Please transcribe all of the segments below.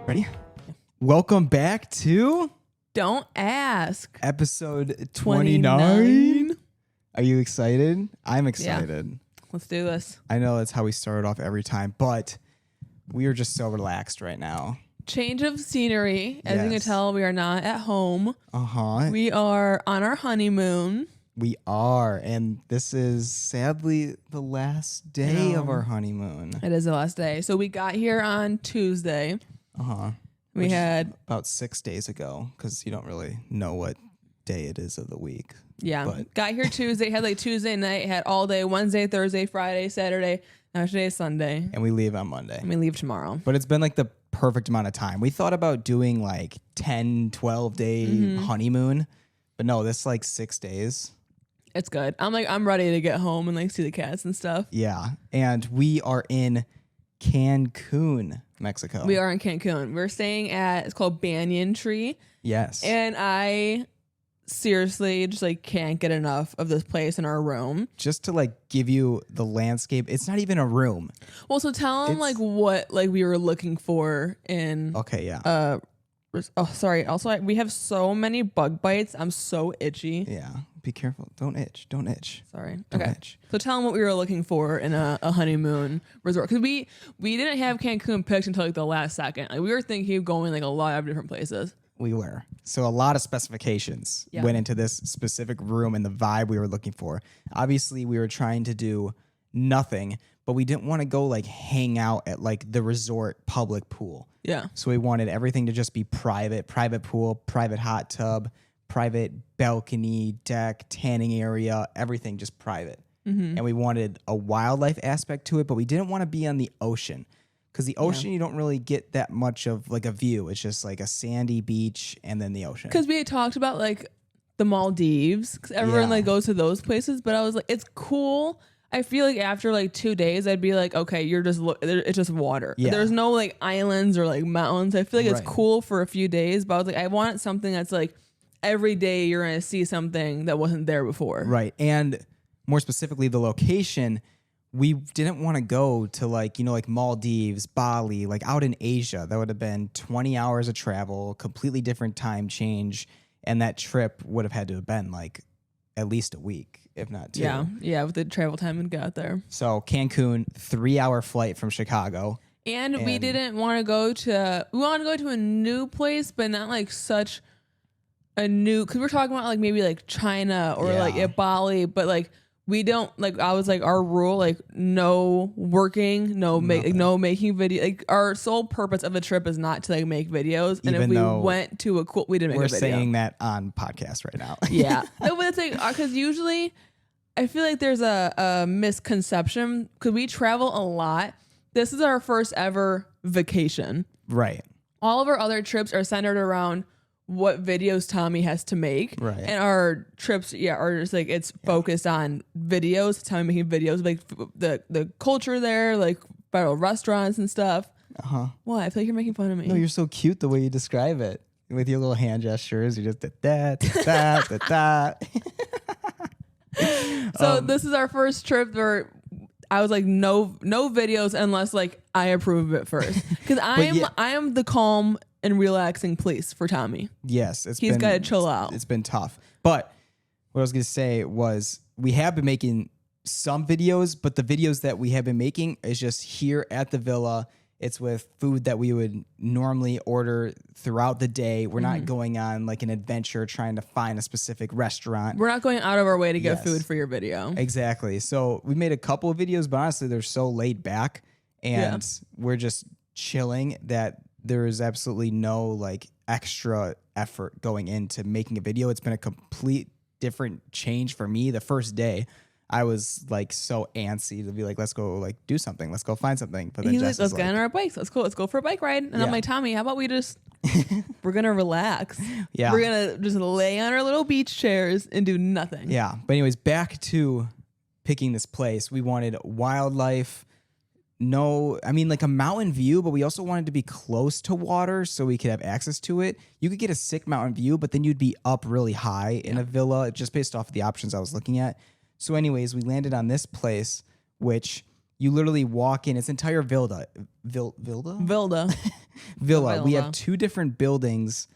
Ready? Welcome back to Don't Ask. episode 29. Are you excited? I'm excited. Yeah. Let's do this. I know that's how we started off every time, but we are just so relaxed right now. Change of scenery. As you can tell, we are not at home. Uh-huh. We are on our honeymoon. We are, and this is sadly the last day of our honeymoon. It is the last day. So we got here on Tuesday. Uh-huh. We had about 6 days ago, because you don't really know what day it is of the week. Yeah. But got here Tuesday, had like Tuesday night, had all day, Wednesday, Thursday, Friday, Saturday. Now today is Sunday. And we leave on Monday. And we leave tomorrow. But it's been like the perfect amount of time. We thought about doing like 10, 12 day honeymoon, but no, this is like 6 days. It's good. I'm ready to get home and like see the cats and stuff. Yeah. And we are in Cancun, Mexico. We are in Cancun. We're staying at, it's called Banyan Tree. Yes. And I seriously just like can't get enough of this place in our room. Just to like give you the landscape, it's not even a room. Well, so tell them like what like we were looking for in. Okay, yeah. Oh, sorry. Also, we have so many bug bites. I'm so itchy. Yeah. Be careful. Don't itch. Don't itch. Sorry. Don't okay. itch. So tell them what we were looking for in a honeymoon resort. Because we didn't have Cancun picked until like the last second. Like, we were thinking of going like a lot of different places. We were. So a lot of specifications went into this specific room and the vibe we were looking for. Obviously, we were trying to do nothing, but we didn't want to go like hang out at like the resort public pool. Yeah. So we wanted everything to just be private pool, private hot tub, private balcony, deck, tanning area, everything just private. And we wanted a wildlife aspect to it, but we didn't want to be on the ocean. Because the ocean, you don't really get that much of like a view. It's just like a sandy beach and then the ocean. Because we had talked about like the Maldives. Because everyone like goes to those places. But I was like, it's cool. I feel like after like 2 days, I'd be like, okay, it's just water. Yeah. There's no like islands or like mountains. I feel like it's cool for a few days. But I was like, I want something that's like every day you're going to see something that wasn't there before. Right. And more specifically, the location, we didn't want to go to like, like Maldives, Bali, like out in Asia. That would have been 20 hours of travel, completely different time change. And that trip would have had to have been like at least a week, if not 2. Yeah, with the travel time we got there. So Cancun, 3-hour flight from Chicago. And we didn't want to go to, we wanted to go to a new place, but not like such a new, because we're talking about like maybe like China or like at Bali, but like we don't like, I was like, our rule, like no working, no making video. Like our sole purpose of the trip is not to like make videos. And if we went to a cool, we didn't make a video. We're saying that on podcast right now. Yeah. No, but it's like, because usually I feel like there's a misconception because we travel a lot. This is our first ever vacation. Right. All of our other trips are centered around what videos Tommy has to make. Right. And our trips, are just like, it's focused on videos. Tommy making videos, like the culture there, like viral restaurants and stuff. Uh-huh. What? I feel like you're making fun of me. No, you're so cute the way you describe it. With your little hand gestures, you're just that. So this is our first trip where I was like, no videos unless like I approve of it first. Because I am the calm and relaxing place for Tommy. Yes. He's got to chill out. It's been tough. But what I was going to say was we have been making some videos, but the videos that we have been making is just here at the villa. It's with food that we would normally order throughout the day. We're not going on like an adventure trying to find a specific restaurant. We're not going out of our way to get food for your video. Exactly. So we made a couple of videos, but honestly, they're so laid back and we're just chilling that there is absolutely no like extra effort going into making a video. It's been a complete different change for me. The first day, I was like so antsy to be like, let's go like do something. Let's go find something. But then he's like, let's get on our bikes. Let's go for a bike ride. And I'm like, Tommy, how about we just, we're going to relax. Yeah. We're going to just lay on our little beach chairs and do nothing. Yeah. But anyways, back to picking this place. We wanted wildlife. Like a mountain view, but we also wanted to be close to water so we could have access to it. You could get a sick mountain view, but then you'd be up really high in a villa just based off of the options I was looking at. So anyways, we landed on this place, which you literally walk in. It's entire Vilda. villa. We have 2 different buildings.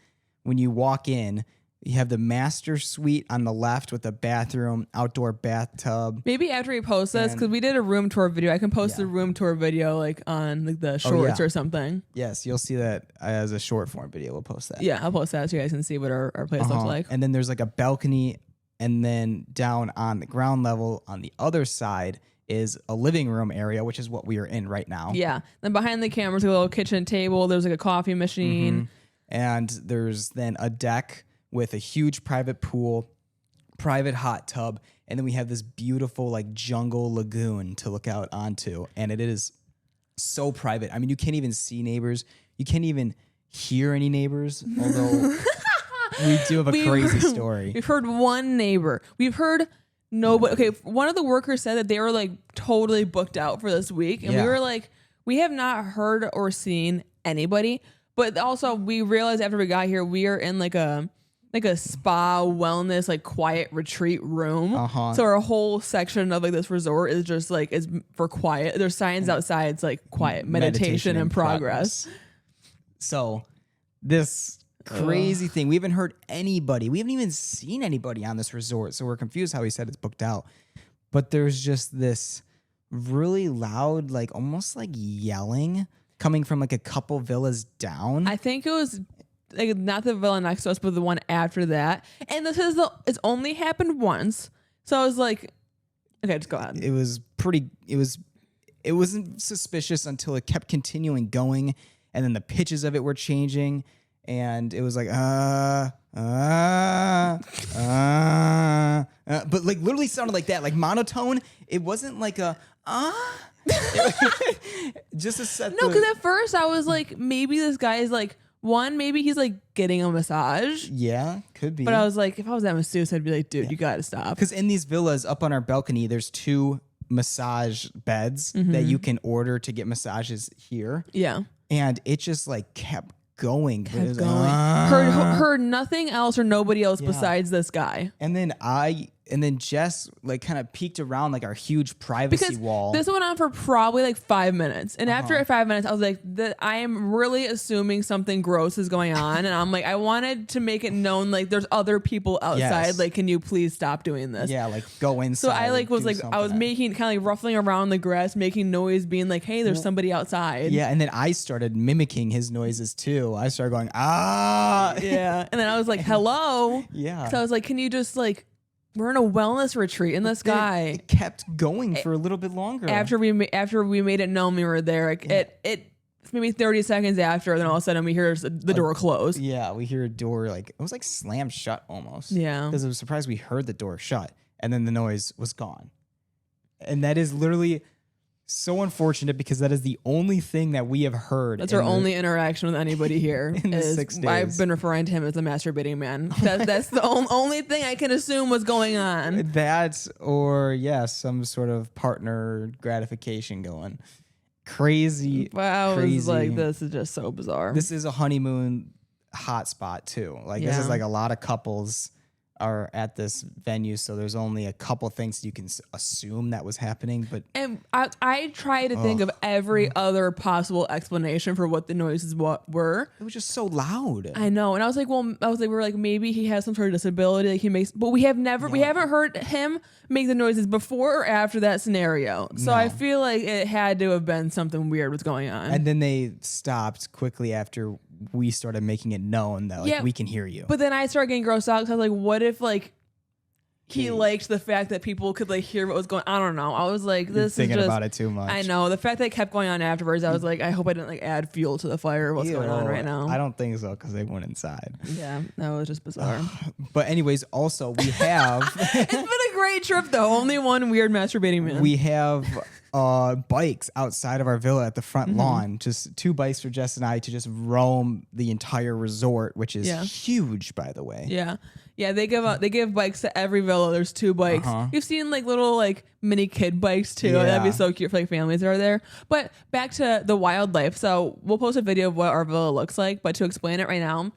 When you walk in, you have the master suite on the left with a bathroom, outdoor bathtub. Maybe after we post this, because we did a room tour video, I can post the room tour video like on like the shorts or something. Yes, you'll see that as a short form video. We'll post that. Yeah, I'll post that so you guys can see what our place looks like. And then there's like a balcony, and then down on the ground level on the other side is a living room area, which is what we are in right now. Yeah. Then behind the camera's a little kitchen table. There's like a coffee machine. And there's then a deck with a huge private pool, private hot tub, and then we have this beautiful like jungle lagoon to look out onto, and it is so private. I mean, you can't even see neighbors. You can't even hear any neighbors, although we do have a crazy story. We've heard one neighbor. We've heard nobody. Okay, one of the workers said that they were like totally booked out for this week, and we were like, we have not heard or seen anybody. But also, we realized after we got here, we are in like a spa wellness like quiet retreat room. So our whole section of like this resort is just like is for quiet. There's signs outside. It's like quiet meditation in progress. So this crazy thing, we haven't heard anybody. We haven't even seen anybody on this resort. So we're confused how he said it's booked out. But there's just this really loud, like almost like yelling coming from like a couple villas down. I think it was like not the villa next to us, but the one after that. And this is it's only happened once. So I was like, okay, just go ahead. It wasn't suspicious until it kept continuing going, and then the pitches of it were changing, and it was like but like literally sounded like that, like monotone. It wasn't like a just a set. No, because at first I was like, maybe this guy is like, maybe he's like getting a massage. Yeah, could be. But I was like, if I was that masseuse, I'd be like, dude, you gotta stop. Because in these villas up on our balcony, there's 2 massage beds that you can order to get massages here. Yeah. And it just like kept going. Heard nothing else or nobody else besides this guy. And then Jess like kind of peeked around like our huge privacy wall. This went on for probably like 5 minutes. And after 5 minutes, I was like, I am really assuming something gross is going on. And I'm like, I wanted to make it known like there's other people outside. Yes. Like, can you please stop doing this? Yeah, like go inside. So I like was like, I was making kind of like ruffling around the grass, making noise, being like, hey, there's somebody outside. Yeah, and then I started mimicking his noises too. I started going, ah. Yeah. And then I was like, hello. Yeah. So I was like, can you just like, we're in a wellness retreat, and this guy it kept going for a little bit longer. After we made it known we were there, like it maybe 30 seconds after, then all of a sudden we hear the door close. Yeah, we hear a door like it was like slammed shut almost. Yeah, because I was surprised we heard the door shut, and then the noise was gone. And that is literally so unfortunate because that is the only thing that we have heard. That's our only interaction with anybody here. In the 6 days. I've been referring to him as a masturbating man. That's the only thing I can assume was going on. That or some sort of partner gratification going. Crazy. Wow, crazy. Was like, this is just so bizarre. This is a honeymoon hotspot too. Like this is like a lot of couples are at this venue, so there's only a couple things you can assume that was happening. But I try to think of every other possible explanation for what the noises were. It was just so loud. I know, and I was like, we're like, maybe he has some sort of disability, like he makes, but we haven't heard him make the noises before or after that scenario. So I feel like it had to have been something weird was going on. And then they stopped quickly after we started making it known that like we can hear you. But then I started getting grossed out because I was like, what if like he liked the fact that people could like hear what was going on? I don't know. I was like, this is thinking about it too much. I know. The fact that it kept going on afterwards, I was like, I hope I didn't like add fuel to the fire of what's going on right now. I don't think so because they went inside. Yeah, that was just bizarre. But anyways, also we have it's been a great trip though. Only one weird masturbating man. We have bikes outside of our villa at the front lawn, just 2 bikes for Jess and I to just roam the entire resort, which is huge, by the way. Yeah, they give bikes to every villa. There's 2 bikes. You've seen like little like mini kid bikes too. That'd be so cute for like families that are there. But back to the wildlife. So we'll post a video of what our villa looks like. But to explain it right now,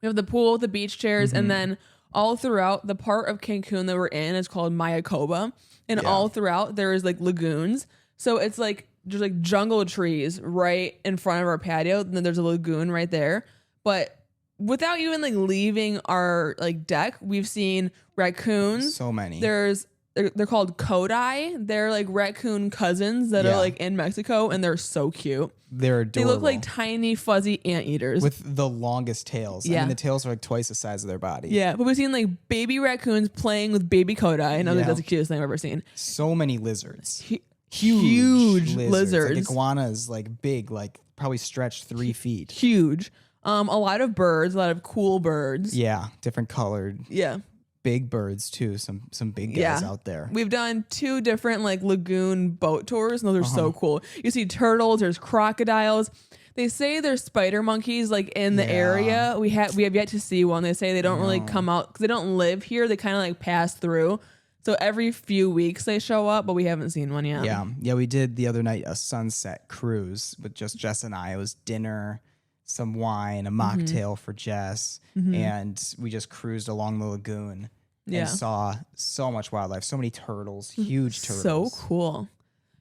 we have the pool, the beach chairs, and then all throughout the part of Cancun that we're in is called Mayacoba. And all throughout there is like lagoons. So it's like there's like jungle trees right in front of our patio, and then there's a lagoon right there. But without even like leaving our like deck, we've seen raccoons. So many. They're called Kodai. They're like raccoon cousins that are like in Mexico, and they're so cute. They're adorable. They look like tiny fuzzy anteaters with the longest tails. Yeah. I mean, the tails are like twice the size of their body. Yeah, but we've seen like baby raccoons playing with baby Kodai, and I think that's the cutest thing I've ever seen. So many lizards. Huge lizards. Like iguanas, like big, like probably stretched 3 feet. Huge. A lot of birds, a lot of cool birds. Yeah, different colored. Yeah. Big birds too. Some big guys out there. We've done 2 different like lagoon boat tours, and those are so cool. You see turtles, there's crocodiles. They say there's spider monkeys like in the area. We have yet to see one. They say they don't really come out because they don't live here. They kind of like pass through. So every few weeks they show up, but we haven't seen one yet. Yeah. We did the other night a sunset cruise with just Jess and I. It was dinner, some wine, a mocktail for Jess, and we just cruised along the lagoon and saw so much wildlife, so many turtles, huge turtles. So cool.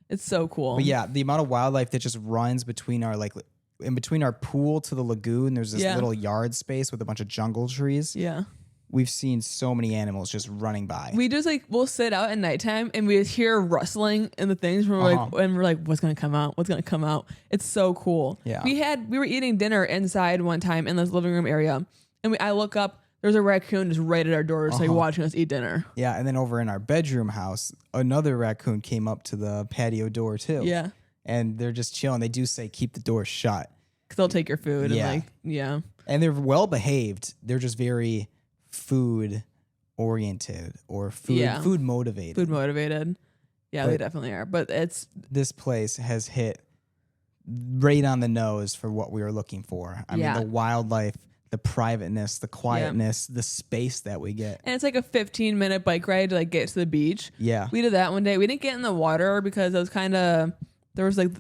It's so cool. But yeah, the amount of wildlife that just runs between our like in between our pool to the lagoon, there's this little yard space with a bunch of jungle trees. Yeah. We've seen so many animals just running by. We just like we'll sit out at nighttime and we hear rustling in the things and we're like, what's gonna come out? What's gonna come out? It's so cool. Yeah. We were eating dinner inside one time in this living room area, and I look up, there's a raccoon just right at our door, just like watching us eat dinner. Yeah, and then over in our bedroom house, another raccoon came up to the patio door too. Yeah. And they're just chilling. They do say keep the door shut. Cause they'll take your food and And they're well behaved. They're just very food oriented or food motivated. Food motivated. Yeah, they definitely are. But this place has hit right on the nose for what we were looking for. I mean, the wildlife, the privateness, the quietness, the space that we get. And it's like a 15-minute bike ride to like get to the beach. Yeah. We did that one day. We didn't get in the water because it was kind of it's kind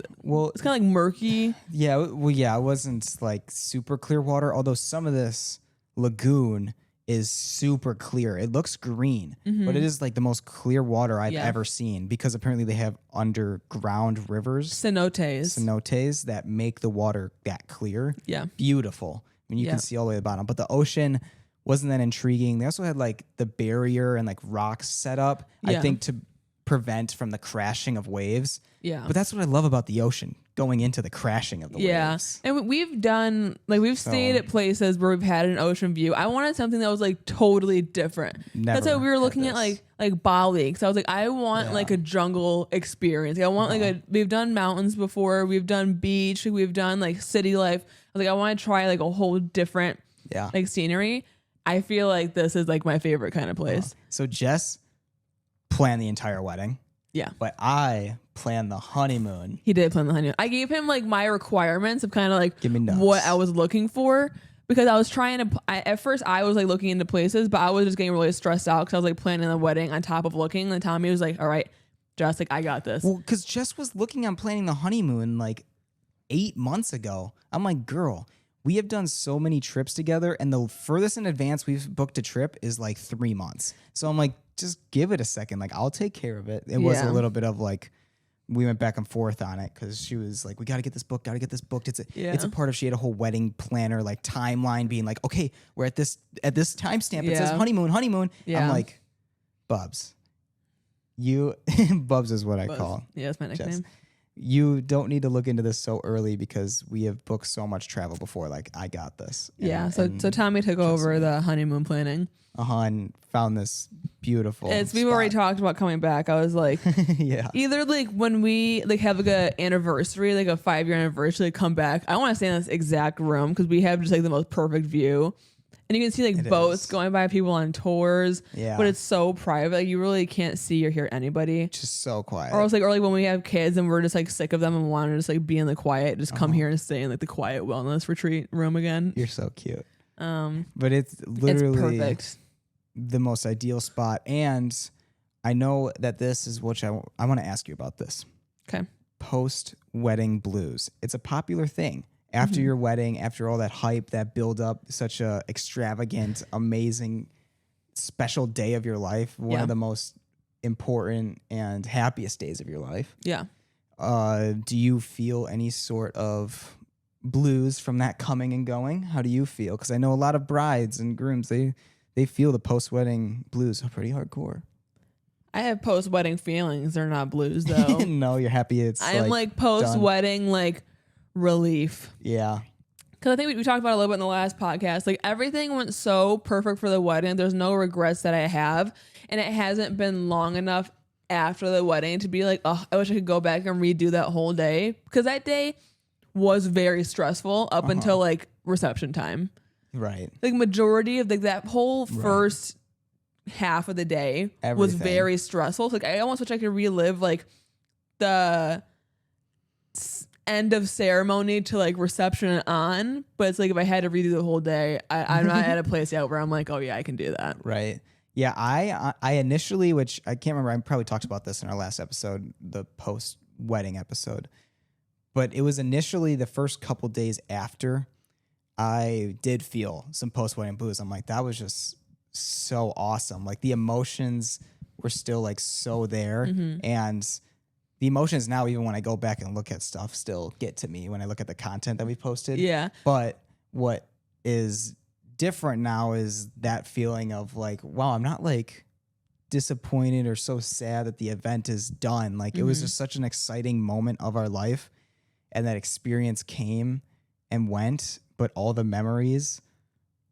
of like murky. Yeah, it wasn't like super clear water, although some of this lagoon is super clear. It looks green, but it is like the most clear water I've ever seen because apparently they have underground rivers. Cenotes that make the water that clear. Yeah. Beautiful. I mean, you can see all the way to the bottom, but the ocean wasn't that intriguing. They also had like the barrier and like rocks set up, I think, to prevent from the crashing of waves. Yeah. But that's what I love about the ocean, going into the crashing of the waves. And we've done, like, we've stayed at places where we've had an ocean view. I wanted something that was like totally different. That's why we were looking at like Bali. Because I was like, I want like a jungle experience. Like, I want we've done mountains before. We've done beach. We've done like city life. I was like, I want to try like a whole different like scenery. I feel like this is like my favorite kind of place. So Jess planned the entire wedding. Yeah. But I planned the honeymoon. He did plan the honeymoon. I gave him like my requirements of kind of like nuts. What I was looking for, because I was trying to, at first I was like looking into places, but I was just getting really stressed out because I was like planning the wedding on top of looking. And Tommy was like, all right, Jess, like, I got this. Well, because Jess was looking on planning the honeymoon like 8 months ago. I'm like, girl, we have done so many trips together, and the furthest in advance we've booked a trip is like 3 months. So I'm like, just give it a second. Like, I'll take care of it. It was a little bit of like, we went back and forth on it because she was like, we got to get this booked, It's a part of, she had a whole wedding planner, like timeline being like, okay, we're at this timestamp. It says honeymoon. Yeah. I'm like, Bubs, Bubs is what I call. Yeah, that's my nickname. Jess. You don't need to look into this so early because we have booked so much travel before. Like, I got this. So Tommy took over the honeymoon planning. And found this beautiful. We've already talked about coming back. I was like, either like when we like have like a anniversary, like a 5-year anniversary, like come back. I want to stay in this exact room because we have just like the most perfect view. And you can see like boats going by, people on tours. Yeah. But it's so private. Like, you really can't see or hear anybody. Just so quiet. Or else like when we have kids and we're just like sick of them and want to just like be in the quiet, just come here and stay in like the quiet wellness retreat room again. You're so cute. But it's literally perfect. The most ideal spot. And I know that this is what I want to ask you about this. Okay. Post-wedding blues. It's a popular thing. After your wedding, after all that hype, that build up, such a extravagant, amazing, special day of your life, one of the most important and happiest days of your life. Yeah. Do you feel any sort of blues from that coming and going? How do you feel? Because I know a lot of brides and grooms, they feel the post-wedding blues are pretty hardcore. I have post-wedding feelings. They're not blues, though. No, you're happy it's I am like post-wedding, like relief. Yeah. Because I think we talked about it a little bit in the last podcast. Like everything went so perfect for the wedding. There's no regrets that I have. And it hasn't been long enough after the wedding to be like, oh, I wish I could go back and redo that whole day. Because that day was very stressful up until like reception time. Right. Like majority of like that whole first half of the day was very stressful. So, like I almost wish I could relive like the end of ceremony to like reception on, but it's like if I had to redo the whole day, I'm not at a place yet where I'm like, oh yeah, I can do that. Right. Yeah. I initially, which I can't remember, I probably talked about this in our last episode, the post wedding episode, but it was initially the first couple days after I did feel some post wedding blues. I'm like, that was just so awesome. Like the emotions were still like so there, and the emotions now, even when I go back and look at stuff, still get to me when I look at the content that we posted. Yeah. But what is different now is that feeling of like, wow, I'm not like disappointed or so sad that the event is done. Like it was just such an exciting moment of our life, and that experience came and went, but all the memories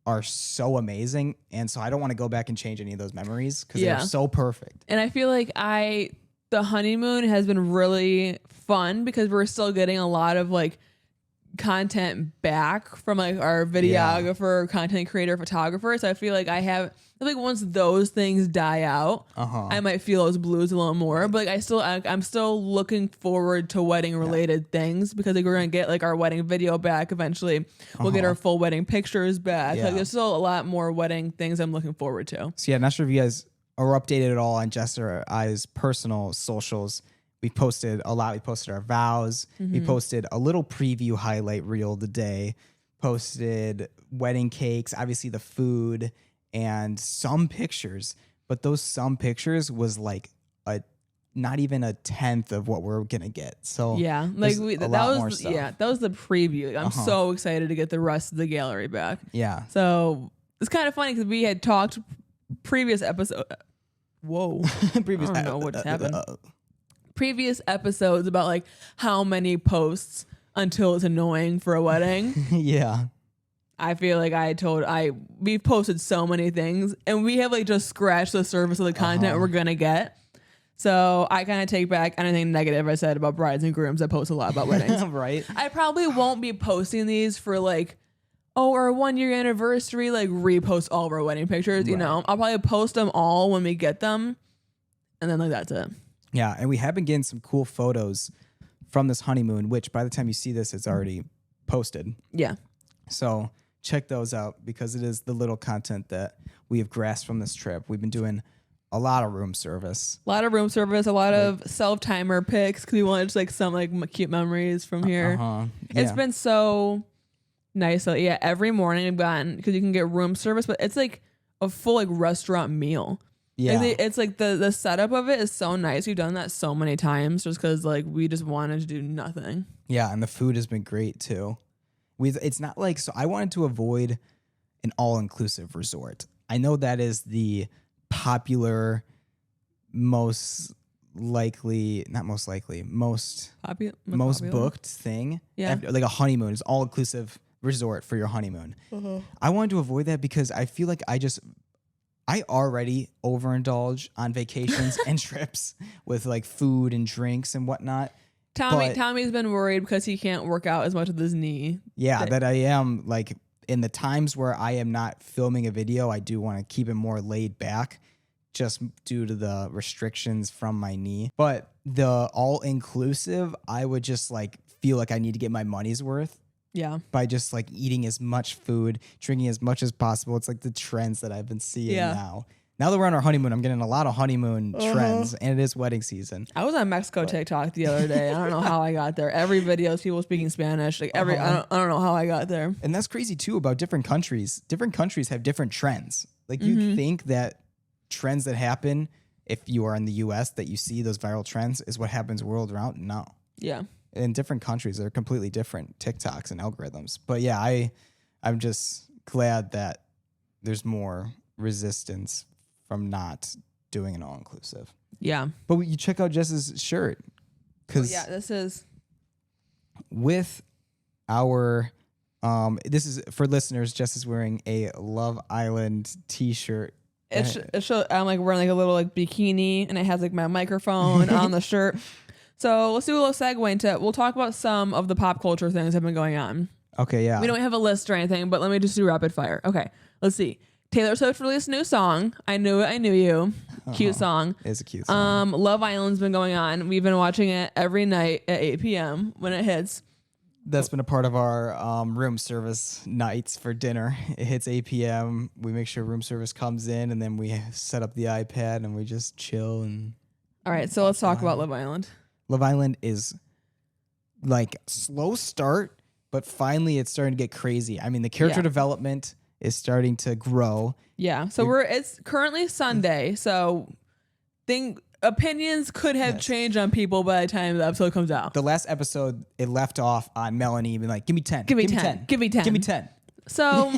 are so amazing. And so I don't want to go back and change any of those memories because they're so perfect. And I feel like the honeymoon has been really fun because we're still getting a lot of like content back from like our videographer, content creator, photographer. So I feel like once those things die out, I might feel those blues a little more. But like I'm still looking forward to wedding related things because like we're gonna get like our wedding video back eventually. We'll get our full wedding pictures back. Like there's still a lot more wedding things I'm looking forward to. So yeah, I'm not sure if you guys are updated at all on Jess or I's personal socials. We posted a lot. We posted our vows. We posted a little preview highlight reel today. Posted wedding cakes, obviously the food, and some pictures. But those some pictures was like not even a tenth of what we're gonna get. So yeah, like that was the preview. I'm so excited to get the rest of the gallery back. Yeah. So it's kind of funny because we had talked previous episode. Whoa. I don't know what just happened. Previous episodes about like how many posts until it's annoying for a wedding. Yeah. I feel like we posted so many things and we have like just scratched the surface of the content we're going to get. So I kind of take back anything negative I said about brides and grooms. I post a lot about weddings. Right. I probably won't be posting these for like, our 1 year anniversary, like repost all of our wedding pictures. You know, I'll probably post them all when we get them. And then like, that's it. Yeah. And we have been getting some cool photos from this honeymoon, which by the time you see this, it's already posted. Yeah. So check those out because it is the little content that we have grasped from this trip. We've been doing a lot of room service. A lot of self-timer pics because we wanted just like some like cute memories from here. Yeah. It's been so nice. So yeah, every morning I've gotten, because you can get room service, but it's like a full like restaurant meal. Yeah. Like it's like the setup of it is so nice. We've done that so many times just because like we just wanted to do nothing. Yeah, and the food has been great too. It's not like, so I wanted to avoid an all-inclusive resort. I know that is the popular, most booked thing. Yeah. Like a honeymoon is all-inclusive resort for your honeymoon. I wanted to avoid that because I feel like I already overindulge on vacations and trips with like food and drinks and whatnot. Tommy's been worried because he can't work out as much with his knee. Yeah, that I am like in the times where I am not filming a video, I do want to keep it more laid back just due to the restrictions from my knee. But the all-inclusive, I would just like feel like I need to get my money's worth. Yeah. By just like eating as much food, drinking as much as possible. It's like the trends that I've been seeing now. Now that we're on our honeymoon, I'm getting a lot of honeymoon trends, and it is wedding season. I was on Mexico TikTok the other day. I don't know how I got there. Every video is people speaking Spanish. Like I don't know how I got there. And that's crazy too about different countries. Different countries have different trends. Like you think that trends that happen if you are in the US that you see those viral trends is what happens world around. No. Yeah. In different countries, they're completely different TikToks and algorithms. But yeah, I'm just glad that there's more resistance from not doing an all-inclusive. Yeah. But you check out Jess's shirt. Because this is with our this is for listeners. Jess is wearing a Love Island t-shirt. I'm like wearing like a little like bikini, and it has like my microphone on the shirt. So let's do a little segue into it. We'll talk about some of the pop culture things that have been going on. Okay, yeah. We don't have a list or anything, but let me just do rapid fire. Okay, let's see. Taylor Swift released a new song. I Knew It, I Knew You. Cute song. It's a cute song. Love Island's been going on. We've been watching it every night at 8 p.m. when it hits. That's been a part of our room service nights for dinner. It hits 8 p.m. We make sure room service comes in, and then we set up the iPad, and we just chill. And all right, so let's talk about Love Island. Love Island is like slow start, but finally it's starting to get crazy. I mean, the character development is starting to grow. Yeah, so it's currently Sunday, so opinions could have changed on people by the time the episode comes out. The last episode, it left off on Melanie being like, give me 10. Give me 10. Give me 10. Give me 10. So,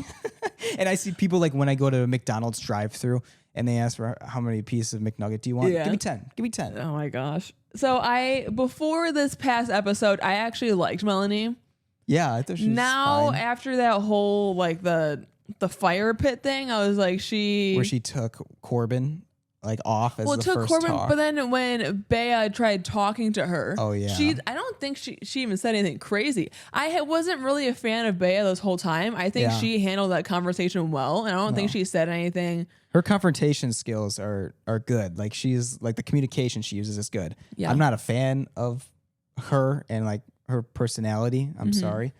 and I see people like when I go to a McDonald's drive-thru and they ask for how many pieces of McNugget do you want? Yeah. Give me 10. Give me 10. Oh my gosh. So before this past episode, I actually liked Melanie. Yeah, I thought she was fine. After that whole like the fire pit thing, I was like where she took Corbin like off as the first Corbin, talk. but then when Bea tried talking to her, I don't think she even said anything crazy. I wasn't really a fan of Bea this whole time. I think she handled that conversation well, and I don't think she said anything. Her confrontation skills are good. Like she's like the communication she uses is good. Yeah. I'm not a fan of her and like her personality. I'm sorry.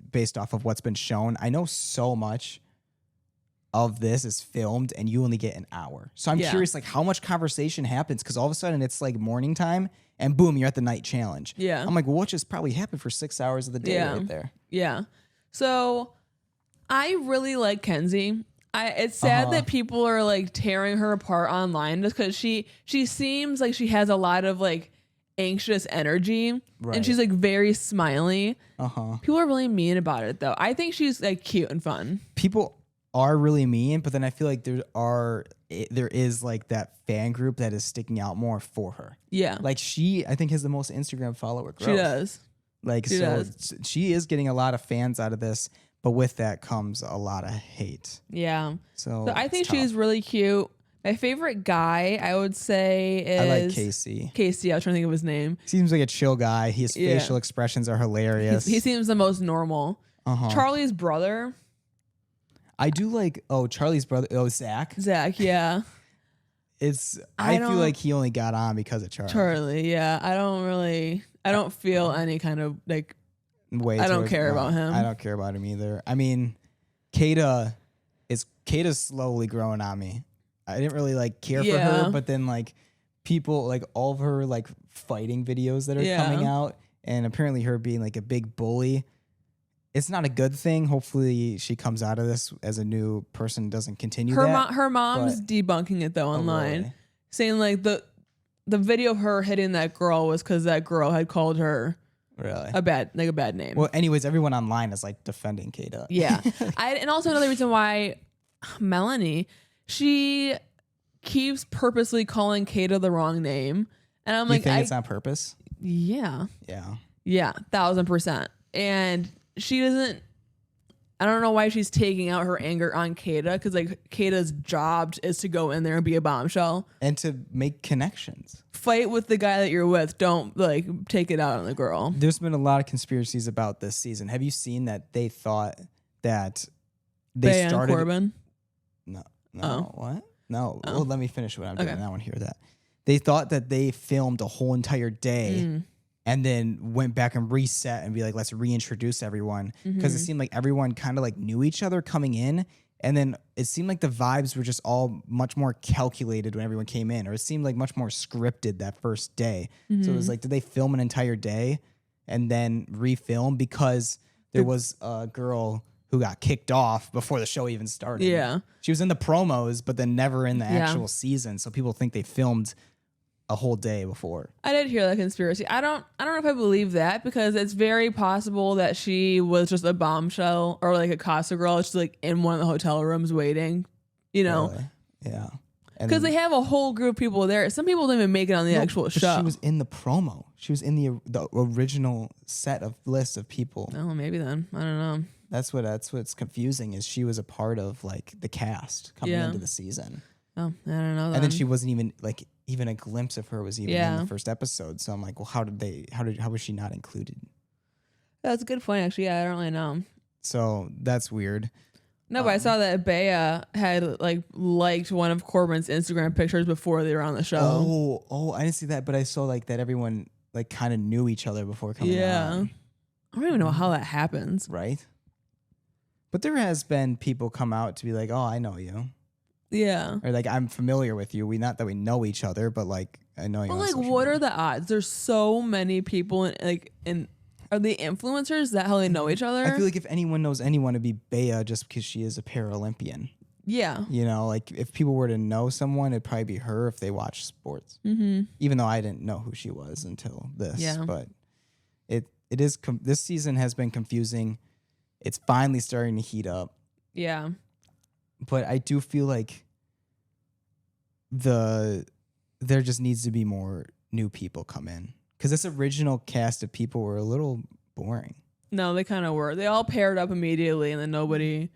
Based off of what's been shown, I know so much of this is filmed and you only get an hour. So I'm curious like how much conversation happens, because all of a sudden it's like morning time and boom, you're at the night challenge. Yeah. I'm like, well, what just probably happened for 6 hours of the day right there? Yeah. So I really like Kenzie. It's sad that people are like tearing her apart online just because she seems like she has a lot of like anxious energy and she's like very smiley. People are really mean about it though. I think she's like cute and fun. People are really mean, but then I feel like there is like that fan group that is sticking out more for her. Yeah. Like I think has the most Instagram follower growth. She does. Like she is getting a lot of fans out of this, but with that comes a lot of hate. Yeah. So I think she's really cute. My favorite guy, I would say, is I like Casey. Casey, I was trying to think of his name. Seems like a chill guy. His facial expressions are hilarious. He seems the most normal. Charlie's brother. I do like Charlie's brother. Zach. Zach, yeah. I feel like he only got on because of Charlie. Charlie, yeah. I don't feel any kind of like I don't care about him. I don't care about him either. I mean, Kata's slowly growing on me. I didn't really like care for her, but then like people like all of her like fighting videos that are coming out, and apparently her being like a big bully. It's not a good thing. Hopefully she comes out of this as a new person, doesn't continue her mom's debunking it though online, really? Saying like the video of her hitting that girl was because that girl had called her a bad name. Well, anyways, everyone online is like defending Kata. Yeah. And also another reason why Melanie, she keeps purposely calling Kata the wrong name. And I'm like, you think it's on purpose? Yeah. Yeah. Yeah. 1,000%. And she doesn't, I don't know why she's taking out her anger on Kata, because like Kata's job is to go in there and be a bombshell and to make connections. Fight with the guy that you're with. Don't like take it out on the girl. There's been a lot of conspiracies about this season. Have you seen that they thought that they started Corbin? No. What? No. Oh. Well, let me finish what I'm doing. I want to hear that. They thought that they filmed a whole entire day and then went back and reset and be like, let's reintroduce everyone. Because it seemed like everyone kind of like knew each other coming in. And then it seemed like the vibes were just all much more calculated when everyone came in, or it seemed like much more scripted that first day. So it was like, did they film an entire day and then refilm? Because there was a girl who got kicked off before the show even started. Yeah. She was in the promos, but then never in the actual season. So people think they filmed a whole day before. I did hear that conspiracy. I don't know if I believe that, because it's very possible that she was just a bombshell or like a Casa girl, just like in one of the hotel rooms waiting, you know? Really? Yeah. Because they have a whole group of people there. Some people didn't even make it on the actual show. She was in the promo. She was in the original set of list of people. Oh, maybe then. I don't know. That's what's confusing, is she was a part of like the cast coming into the season. Oh, I don't know. And then she wasn't even a glimpse of her was even in the first episode. So I'm like, well, how was she not included? That's a good point, actually. Yeah, I don't really know. So that's weird. No, but I saw that Bea had like liked one of Corbin's Instagram pictures before they were on the show. Oh, I didn't see that, but I saw like that everyone like kind of knew each other before coming on. I don't even know how that happens. Right? But there has been people come out to be like, "Oh, I know you." Yeah. Or like, "I'm familiar with you. Not that we know each other, but like I know you." But like, what are the odds? There's so many people in are they influencers? Is that how they know each other? I feel like if anyone knows anyone, it'd be Bea, just because she is a Paralympian. Yeah. You know, like if people were to know someone, it'd probably be her if they watch sports. Mm-hmm. Even though I didn't know who she was until this. Yeah. But it is this season has been confusing. It's finally starting to heat up. Yeah. But I do feel like there just needs to be more new people come in. Because this original cast of people were a little boring. No, they kind of were. They all paired up immediately, and then nobody.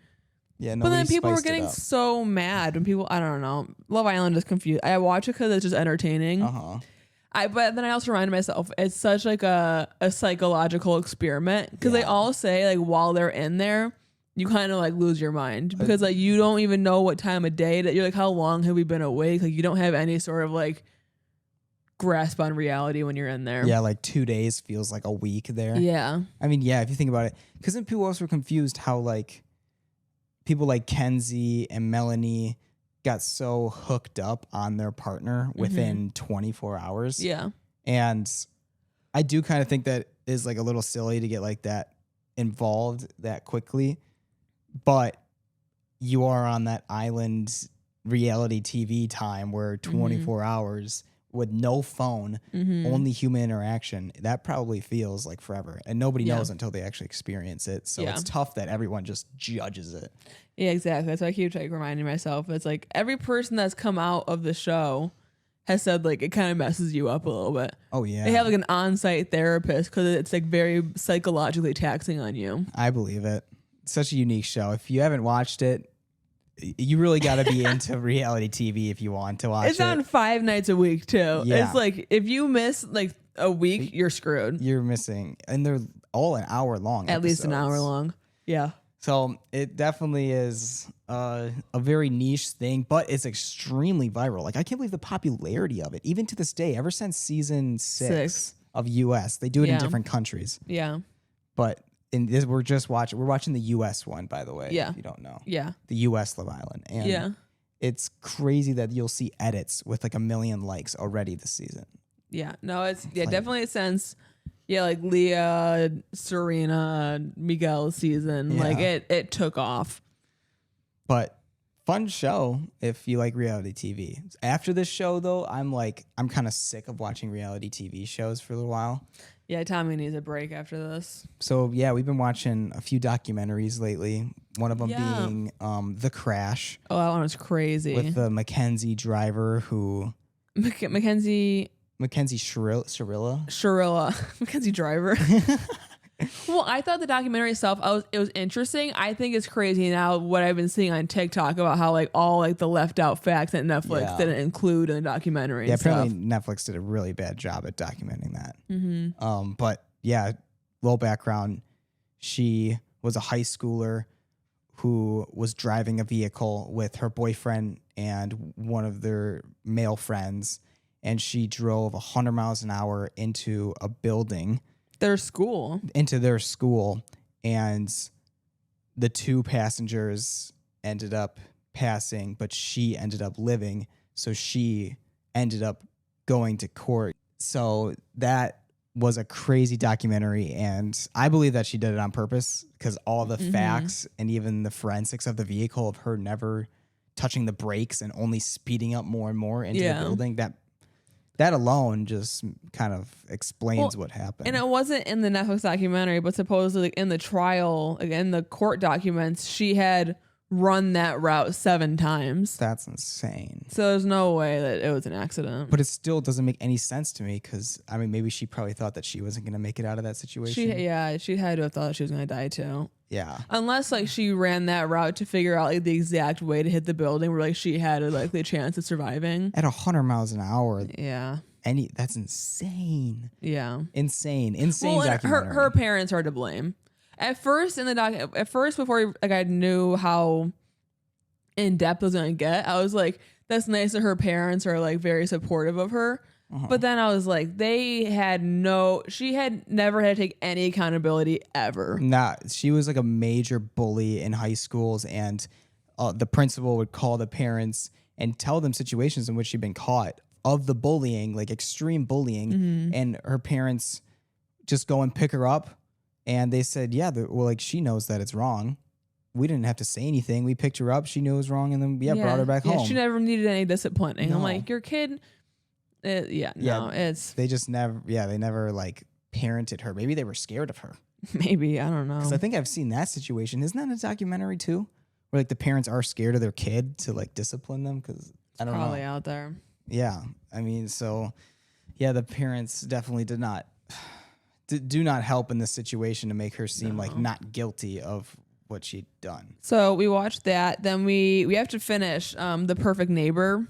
Yeah, but then people were getting so mad when people. I don't know. Love Island is confused. I watch it because it's just entertaining. But then I also remind myself it's such like a psychological experiment, because they all say like while they're in there, you kind of like lose your mind, because like you don't even know what time of day that you're like, how long have we been awake? Like you don't have any sort of like grasp on reality when you're in there. Yeah, like 2 days feels like a week there. Yeah. I mean, yeah, if you think about it, because then people also were confused how like people like Kenzie and Melanie got so hooked up on their partner within 24 hours. Yeah. And I do kind of think that is like a little silly to get like that involved that quickly, but you are on that island reality TV time where 24 hours with no phone, only human interaction, that probably feels like forever. And nobody knows until they actually experience it. So it's tough that everyone just judges it. Yeah, exactly. That's why I keep like reminding myself. It's like every person that's come out of the show has said like it kind of messes you up a little bit. Oh, yeah. They have like an on-site therapist because it's like very psychologically taxing on you. I believe it. It's such a unique show. If you haven't watched it, you really got to be into reality TV if you want to watch it. It's on 5 nights a week too. Yeah. It's like if you miss like a week, you're screwed. You're missing. And they're all an hour long. At least an hour long. Yeah. So it definitely is a very niche thing, but it's extremely viral. Like I can't believe the popularity of it. Even to this day, ever since season 6 of US, they do it in different countries. Yeah. But in this, we're watching the US one, by the way. Yeah. If you don't know. Yeah. The US Love Island. And it's crazy that you'll see edits with like 1 million likes already this season. Yeah. No, it's definitely a sense. Yeah, like Leah, Serena, Miguel's season. Yeah. Like it took off. But fun show if you like reality TV. After this show though, I'm kind of sick of watching reality TV shows for a little while. Yeah, Tommy needs a break after this. So yeah, we've been watching a few documentaries lately. One of them being The Crash. Oh, that one was crazy. With the Mackenzie driver who Mackenzie Shirilla. Mackenzie driver. Well, I thought the documentary itself, it was interesting. I think it's crazy now what I've been seeing on TikTok about how like all like the left out facts that Netflix didn't include in the documentary. Yeah, apparently Netflix did a really bad job at documenting that. But yeah, little background. She was a high schooler who was driving a vehicle with her boyfriend and one of their male friends, and she drove 100 miles an hour into a building. Into their school, and the 2 passengers ended up passing, but she ended up living, so she ended up going to court. So that was a crazy documentary, and I believe that she did it on purpose, because all the facts and even the forensics of the vehicle of her never touching the brakes and only speeding up more and more into the building, That alone just kind of explains what happened. And it wasn't in the Netflix documentary, but supposedly in the trial, in the court documents, she had run that route 7 times. That's insane. So there's no way that it was an accident. But it still doesn't make any sense to me because, I mean, maybe she probably thought that she wasn't going to make it out of that situation. She had to have thought she was going to die too. Yeah. Unless like she ran that route to figure out like the exact way to hit the building where like she had a likely chance of surviving. At 100 miles an hour. Yeah. That's insane. Yeah. Insane well, documentary. Her parents are to blame. At first before like I knew how in depth I was gonna get, I was like, that's nice that her parents are like very supportive of her. But then I was like, she had never had to take any accountability ever. She was like a major bully in high schools, and the principal would call the parents and tell them situations in which she'd been caught of the bullying, like extreme bullying, and her parents just go and pick her up. And they said, yeah, well, like she knows that it's wrong. We didn't have to say anything. We picked her up. She knew it was wrong. And then, brought her back home. She never needed any disciplining. No. I'm like, your kid. It's. They just never, they never like parented her. Maybe they were scared of her. Maybe. I don't know. Because I think I've seen that situation. Isn't that a documentary too? Where like the parents are scared of their kid to like discipline them? Because I don't know. Probably out there. Yeah. I mean, so the parents definitely do not help in this situation to make her seem like not guilty of what she'd done. So we watched that. Then we have to finish The Perfect Neighbor.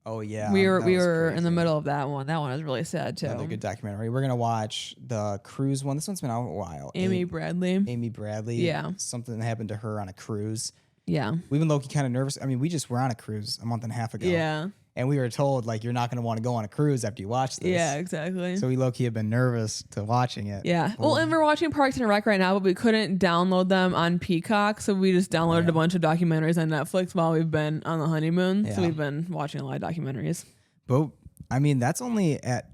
Oh yeah, we were in the middle of that one. That one was really sad too. Another good documentary. We're gonna watch the cruise one. This one's been out a while. Amy Bradley. Yeah, something that happened to her on a cruise. Yeah, we've been low-key kind of nervous. I mean, we just were on a cruise a month and a half ago. Yeah. And we were told, like, you're not going to want to go on a cruise after you watch this. Yeah, exactly. So we low-key have been nervous to watching it. Yeah. Well, and we're watching Parks and Rec right now, but we couldn't download them on Peacock. So we just downloaded a bunch of documentaries on Netflix while we've been on the honeymoon. Yeah. So we've been watching a lot of documentaries. But, I mean, that's only at,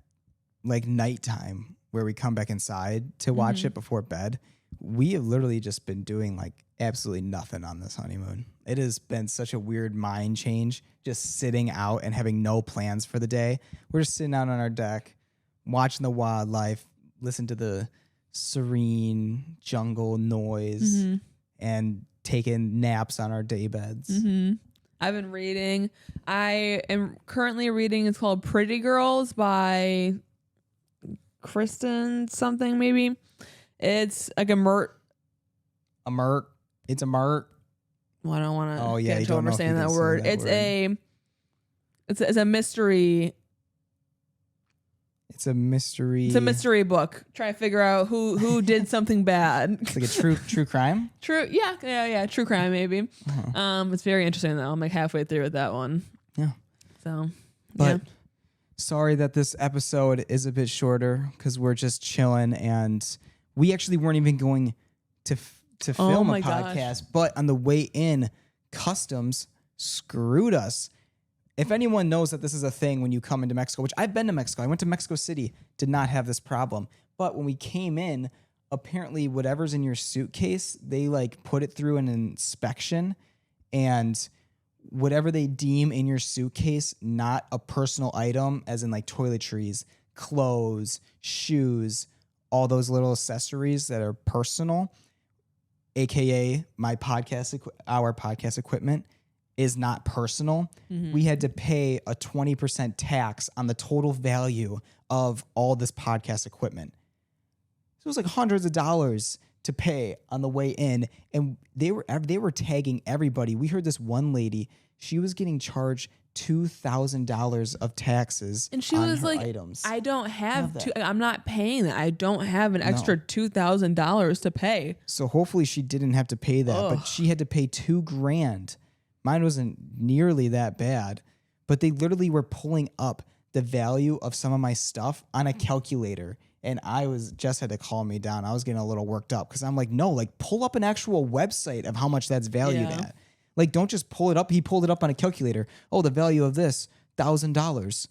like, nighttime where we come back inside to watch it before bed. We have literally just been doing, like, absolutely nothing on this honeymoon. It has been such a weird mind change, just sitting out and having no plans for the day. We're just sitting out on our deck, watching the wildlife, listen to the serene jungle noise, and taking naps on our day beds. I've been reading. I am currently reading. It's called Pretty Girls by Kristen something maybe. It's like a Mert. It's a Mert. Well, I don't want to get in trouble for saying that word. It's a mystery. It's a mystery. It's a mystery book. Try to figure out who did something bad. It's like a true crime. Yeah. True crime maybe. It's very interesting though. I'm like halfway through with that one. Yeah. So, but sorry that this episode is a bit shorter because we're just chilling and we actually weren't even going to film a podcast, but on the way in, customs screwed us. If anyone knows that this is a thing when you come into Mexico, which I've been to Mexico, I went to Mexico City, did not have this problem. But when we came in, apparently whatever's in your suitcase, they like put it through an inspection, and whatever they deem in your suitcase, not a personal item, as in like toiletries, clothes, shoes, all those little accessories that are personal, AKA our podcast equipment, is not personal. We had to pay a 20% tax on the total value of all this podcast equipment. So it was like hundreds of dollars to pay on the way in, and they were tagging everybody. We heard this one lady, she was getting charged $2,000 of taxes, and she was like, items. I don't have I'm not paying that. I don't have an extra $2,000 to pay. So hopefully she didn't have to pay that, but she had to pay $2,000. Mine wasn't nearly that bad, but they literally were pulling up the value of some of my stuff on a calculator. And Jess had to calm me down. I was getting a little worked up because I'm like, no, like pull up an actual website of how much that's valued at. Like, don't just pull it up. He pulled it up on a calculator. Oh, the value of this, $1,000.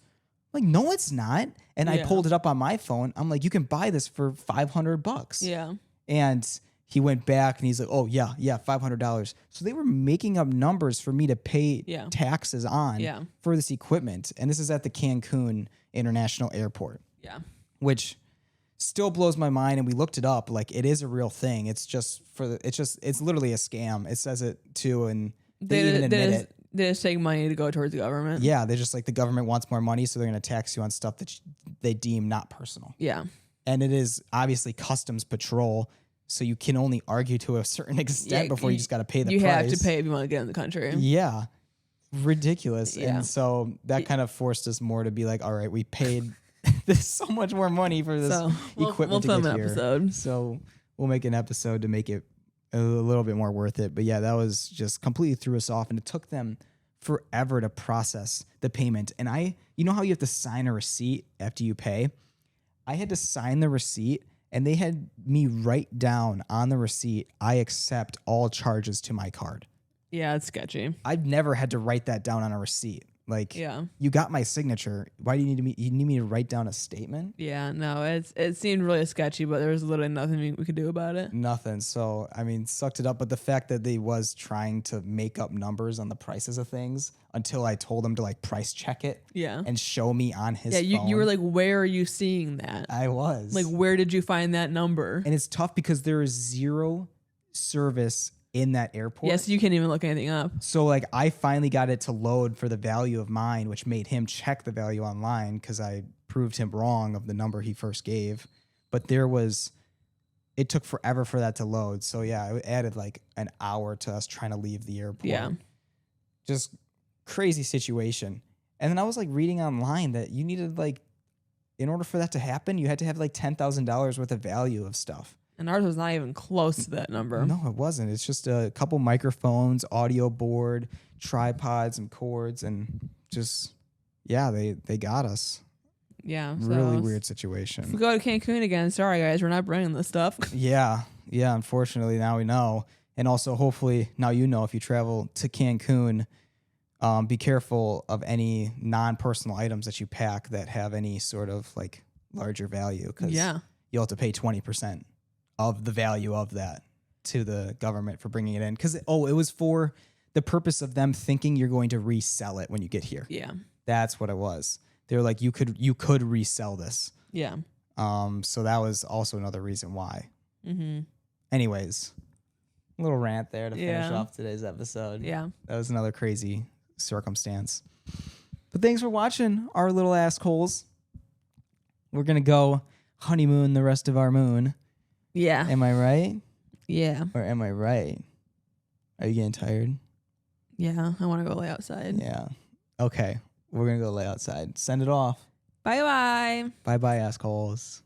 Like, no, it's not. And I pulled it up on my phone. I'm like, you can buy this for $500. Yeah. And he went back and he's like, oh, yeah, $500. So they were making up numbers for me to pay taxes on for this equipment. And this is at the Cancun International Airport. Yeah. Which still blows my mind. And we looked it up. Like, it is a real thing. It's just it's literally a scam. It says it too. And they even admit it. They just take money to go towards the government. Yeah. They're just like, the government wants more money, so they're going to tax you on stuff that they deem not personal. Yeah. And it is obviously customs patrol. So you can only argue to a certain extent before you just got to pay the price. You have to pay if you want to get in the country. Yeah. Ridiculous. Yeah. And so that kind of forced us more to be like, all right, we paid this so much more money for this equipment to get here. Episode. So we'll make an episode to make it a little bit more worth it. But yeah, that was just completely threw us off. And it took them forever to process the payment. And you know how you have to sign a receipt after you pay? I had to sign the receipt. And they had me write down on the receipt, I accept all charges to my card. Yeah, it's sketchy. I've never had to write that down on a receipt. Like, you got my signature. Why do you need me to write down a statement? Yeah, no, it seemed really sketchy, but there was literally nothing we could do about it. Nothing. So, I mean, sucked it up. But the fact that they was trying to make up numbers on the prices of things until I told him to like price check it and show me on his phone. You were like, where are you seeing that? I was. Like, where did you find that number? And it's tough because there is zero service in that airport. Yes, you can't even look anything up. So like I finally got it to load for the value of mine, which made him check the value online because I proved him wrong of the number he first gave. But it took forever for that to load. So yeah, it added like an hour to us trying to leave the airport. Yeah. Just crazy situation. And then I was like reading online that you needed like, in order for that to happen, you had to have like $10,000 worth of value of stuff. And ours was not even close to that number. No, it wasn't. It's just a couple microphones, audio board, tripods, and cords, and just, they got us. Yeah. Really weird situation. If we go to Cancun again, sorry guys, we're not bringing this stuff. Yeah. Unfortunately, now we know. And also, hopefully, now you know if you travel to Cancun, be careful of any non-personal items that you pack that have any sort of like larger value, because you'll have to pay 20% of the value of that to the government for bringing it in. Because, it was for the purpose of them thinking you're going to resell it when you get here. Yeah. That's what it was. They're like, you could resell this. Yeah. So that was also another reason why. Mm-hmm. Anyways, a little rant there to finish off today's episode. Yeah. That was another crazy circumstance. But thanks for watching our little assholes. We're going to go honeymoon the rest of our moon. Yeah. Am I right? Yeah. Or am I right? Are you getting tired? Yeah. I want to go lay outside. Yeah. Okay. We're going to go lay outside. Send it off. Bye-bye. Bye-bye, assholes.